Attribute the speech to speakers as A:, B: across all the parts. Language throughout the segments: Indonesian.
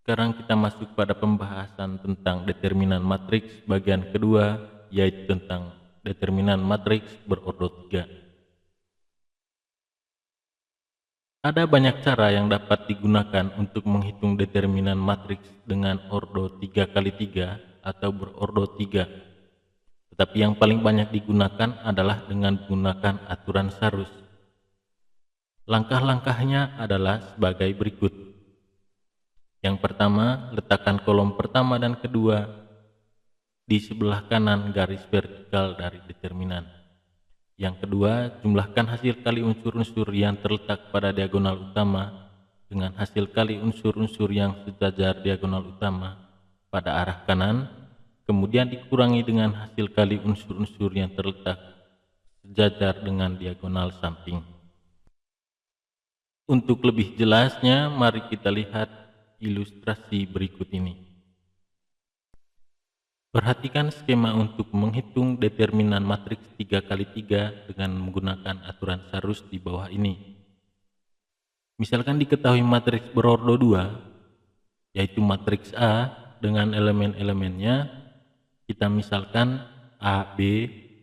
A: Sekarang kita masuk pada pembahasan tentang determinan matriks bagian kedua, yaitu tentang determinan matriks berordor 3. Ada banyak cara yang dapat digunakan untuk menghitung determinan matriks dengan ordor 3x3 atau berordor 3. Tetapi yang paling banyak digunakan adalah dengan menggunakan aturan Sarus. Langkah-langkahnya adalah sebagai berikut. Yang pertama, letakkan kolom pertama dan kedua di sebelah kanan garis vertikal dari determinan. Yang kedua, jumlahkan hasil kali unsur-unsur yang terletak pada diagonal utama dengan hasil kali unsur-unsur yang sejajar diagonal utama pada arah kanan, kemudian dikurangi dengan hasil kali unsur-unsur yang terletak sejajar dengan diagonal samping. Untuk lebih jelasnya, mari kita lihat ilustrasi berikut ini. Perhatikan skema untuk menghitung determinan matriks 3x3 dengan menggunakan aturan Sarus di bawah ini. Misalkan diketahui matriks berordor 2, yaitu matriks A dengan elemen-elemennya, kita misalkan A, B,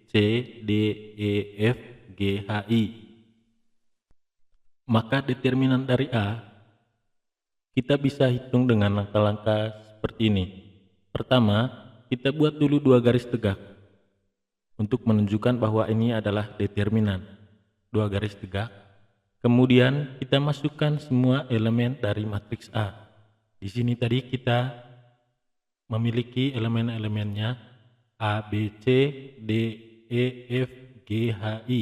A: C, D, E, F, G, H, I. Maka determinan dari A, kita bisa hitung dengan langkah-langkah seperti ini. Pertama, kita buat dulu dua garis tegak untuk menunjukkan bahwa ini adalah determinan. Dua garis tegak. Kemudian kita masukkan semua elemen dari matriks A. Di sini tadi kita memiliki elemen-elemennya A, B, C, D, E, F, G, H, I.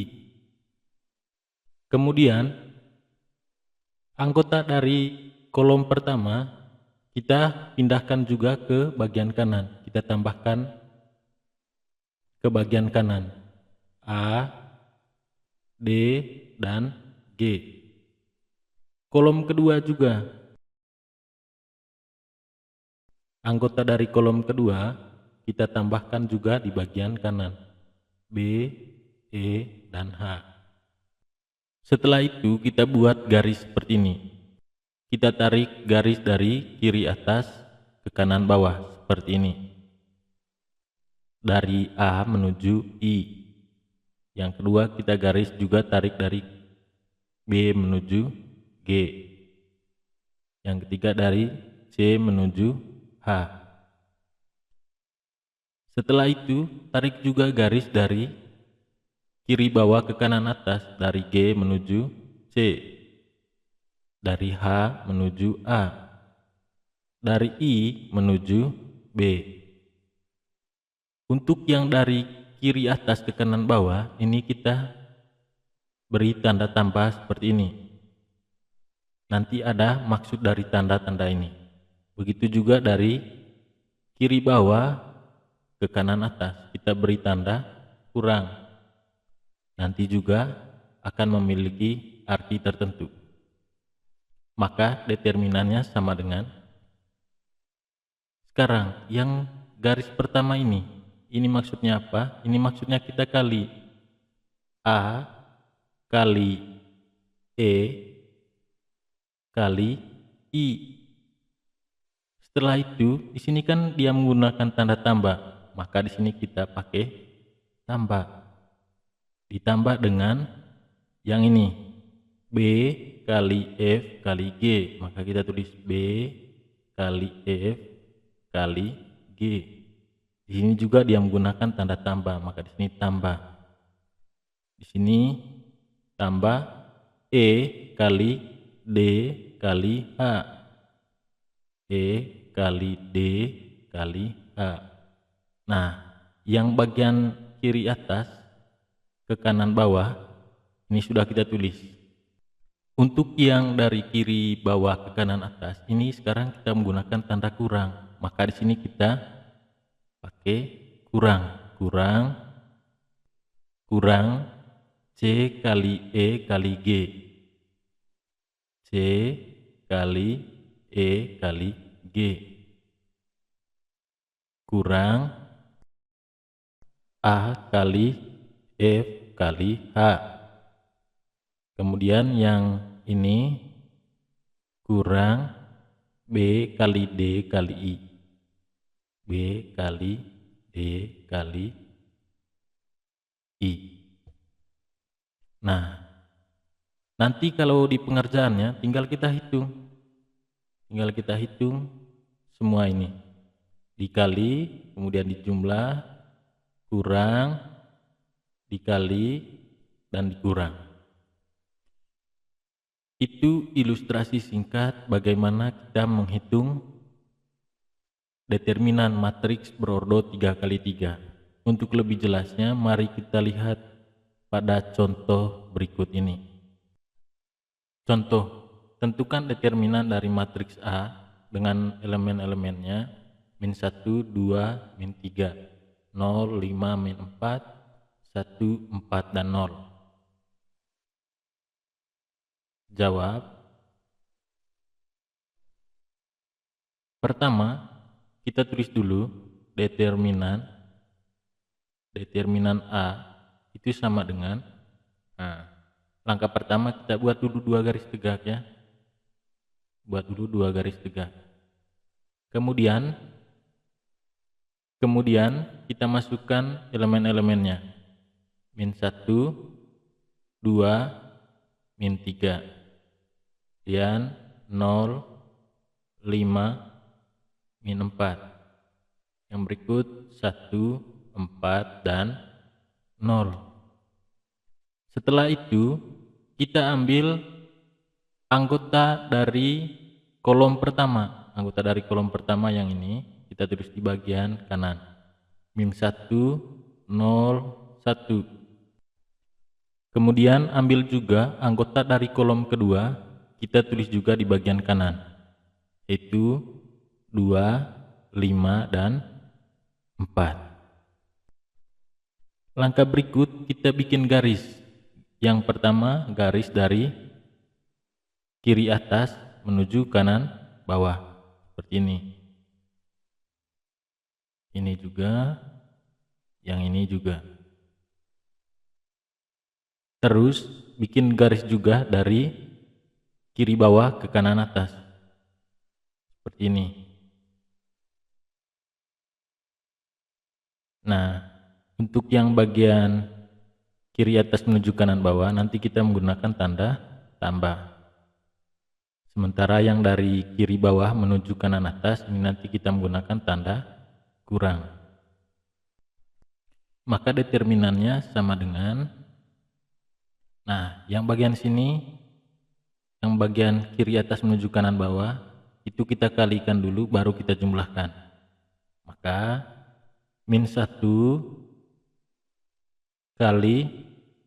A: Kemudian anggota dari kolom pertama kita pindahkan juga ke bagian kanan. Kita tambahkan ke bagian kanan A, D, dan G. Kolom kedua juga. Anggota dari kolom kedua kita tambahkan juga di bagian kanan B, E, dan H. Setelah itu kita buat garis seperti ini. Kita tarik garis dari kiri atas ke kanan bawah seperti ini. Dari A menuju I. Yang kedua kita garis juga tarik dari B menuju G. Yang ketiga dari C menuju H. Setelah itu tarik juga garis dari kiri bawah ke kanan atas dari G menuju C. Dari H menuju A, dari I menuju B. Untuk yang dari kiri atas ke kanan bawah, ini kita beri tanda tambah seperti ini. Nanti ada maksud dari tanda-tanda ini. Begitu juga dari kiri bawah ke kanan atas, kita beri tanda kurang. Nanti juga akan memiliki arti tertentu. Maka determinannya sama dengan sekarang yang garis pertama ini maksudnya apa? Ini maksudnya kita kali A kali E kali I. Setelah itu di sini kan dia menggunakan tanda tambah, maka di sini kita pakai tambah. Ditambah dengan yang ini B kali F kali G, maka kita tulis B kali F kali G. Di sini juga dia menggunakan tanda tambah, maka di sini tambah. Di sini tambah E kali D kali H. E kali D kali H. Nah, yang bagian kiri atas ke kanan bawah ini sudah kita tulis. Untuk yang dari kiri bawah ke kanan atas, ini sekarang kita menggunakan tanda kurang. Maka di sini kita pakai kurang C kali E kali G. C kali E kali G. Kurang A kali F kali H. Kemudian yang ini kurang B kali D kali I. B kali D kali I. Nah, nanti kalau di pengerjaannya tinggal kita hitung. Tinggal kita hitung semua ini. Dikali, kemudian dijumlah, kurang, dikali, dan dikurang. Itu ilustrasi singkat bagaimana kita menghitung determinan matriks berordo 3x3. Untuk lebih jelasnya, mari kita lihat pada contoh berikut ini. Contoh, tentukan determinan dari matriks A dengan elemen-elemennya min 1, 2, min 3, 0, 5, min 4, 1, 4, dan 0. Jawab. Pertama, kita tulis dulu determinan A itu sama dengan, langkah pertama kita buat dulu 2 garis tegak ya. Buat dulu 2 garis tegak. Kemudian kita masukkan elemen-elemennya. Min 1, 2, min 3. Kemudian 0, 5, min 4. Yang berikut 1, 4, dan 0. Setelah itu kita ambil anggota dari kolom pertama. Anggota dari kolom pertama yang ini kita tulis di bagian kanan. Min 1, 0, 1. Kemudian ambil juga anggota dari kolom kedua, kita tulis juga di bagian kanan, yaitu 2, 5, dan 4. Langkah berikut kita bikin garis. Yang pertama garis dari kiri atas menuju kanan bawah seperti ini. Ini juga, yang ini juga. Terus bikin garis juga dari kiri bawah ke kanan atas seperti ini. Nah, untuk yang bagian kiri atas menuju kanan bawah nanti kita menggunakan tanda tambah. Sementara yang dari kiri bawah menuju kanan atas ini nanti kita menggunakan tanda kurang. Maka determinannya sama dengan, nah yang bagian sini, yang bagian kiri atas menuju kanan bawah itu kita kalikan dulu baru kita jumlahkan. Maka min 1 kali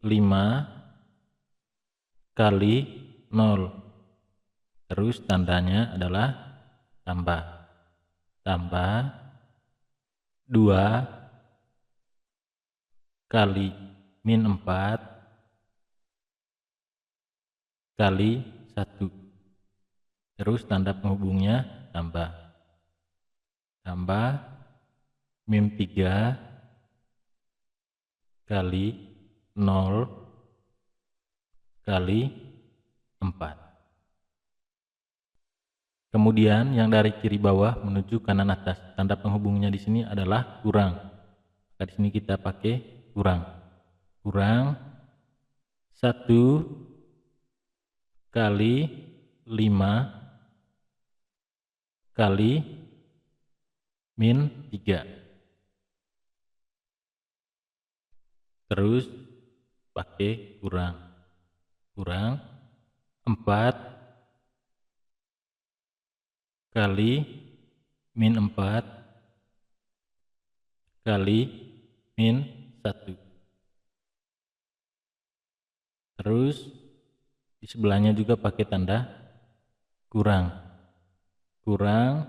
A: 5 kali 0. Terus tandanya adalah tambah. Tambah 2 kali min 4 kali 1. Terus tanda penghubungnya tambah. Tambah min 3 kali 0 kali 4. Kemudian yang dari kiri bawah menuju kanan atas, tanda penghubungnya di sini adalah kurang. Maka di sini kita pakai kurang. Kurang 1 kali 5 kali min 3. Terus pakai kurang. Kurang 4 kali min 4 kali min 1. Terus di sebelahnya juga pakai tanda kurang. Kurang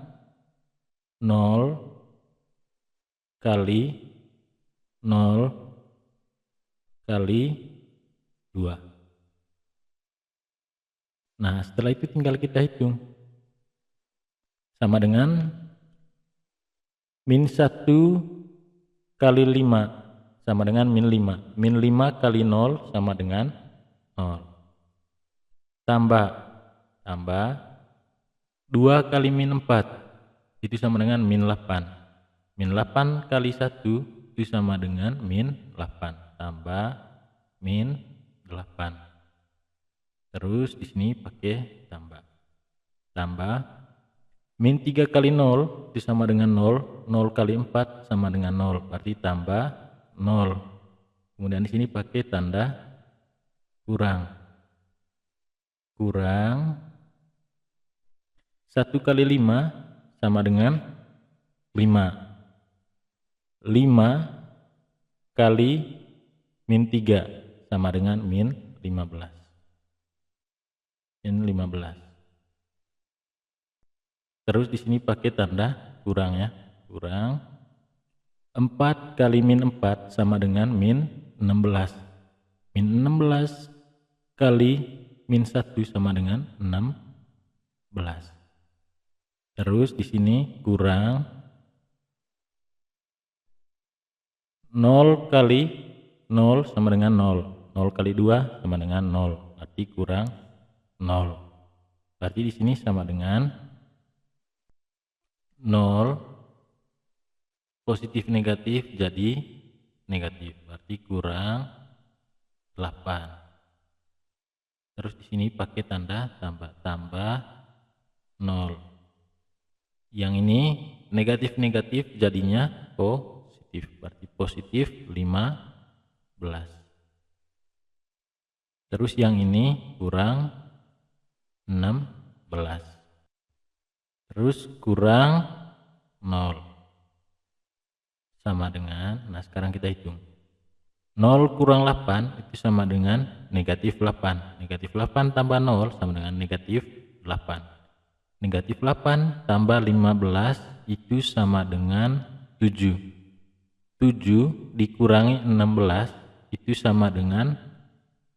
A: 0 kali 0 kali 2. Nah setelah itu tinggal kita hitung. Sama dengan min 1 kali 5 sama dengan min 5. Min 5 kali 0 sama dengan 0. Tambah 2 kali min 4 itu sama dengan min 8. Min 8 kali 1 itu sama dengan min 8 tambah min 8. Terus di sini pakai tambah. Tambah min 3 kali 0 itu sama dengan 0. 0 kali 4 sama dengan 0. Berarti tambah 0. Kemudian di sini pakai tanda kurang. Kurang 1 kali 5 sama dengan 5. 5 kali min 3 sama dengan min 15. Min 15. Terus di sini pakai tanda kurang ya. Kurang 4 kali min 4 sama dengan min 16. Min 16 kali min 1 sama dengan 16. Terus di sini kurang 0 kali 0 sama dengan 0. 0 kali 2 sama dengan 0. Berarti kurang 0. Berarti di sini sama dengan 0 positif negatif jadi negatif. Berarti kurang 8. Terus di sini pakai tanda tambah. Tambah 0. Yang ini negatif-negatif jadinya positif. Berarti positif 15. Terus yang ini kurang 16. Terus kurang 0. Sama dengan, nah sekarang kita hitung. 0 kurang 8 itu sama dengan negatif 8. Negatif 8 tambah 0 sama dengan negatif 8. Negatif 8 tambah 15 itu sama dengan 7. 7 dikurangi 16 itu sama dengan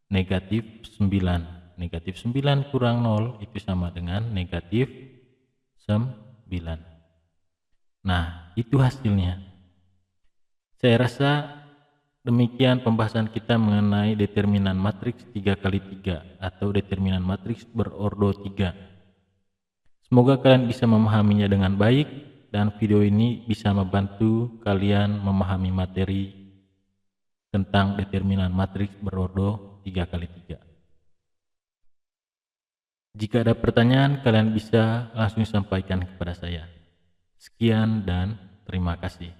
A: negatif 9. Negatif 9 kurang 0 itu sama dengan negatif 9. Nah, itu hasilnya. Saya rasa demikian pembahasan kita mengenai determinan matriks 3x3 atau determinan matriks berordo 3. Semoga kalian bisa memahaminya dengan baik dan video ini bisa membantu kalian memahami materi tentang determinan matriks berordo 3x3. Jika ada pertanyaan, kalian bisa langsung sampaikan kepada saya. Sekian dan terima kasih.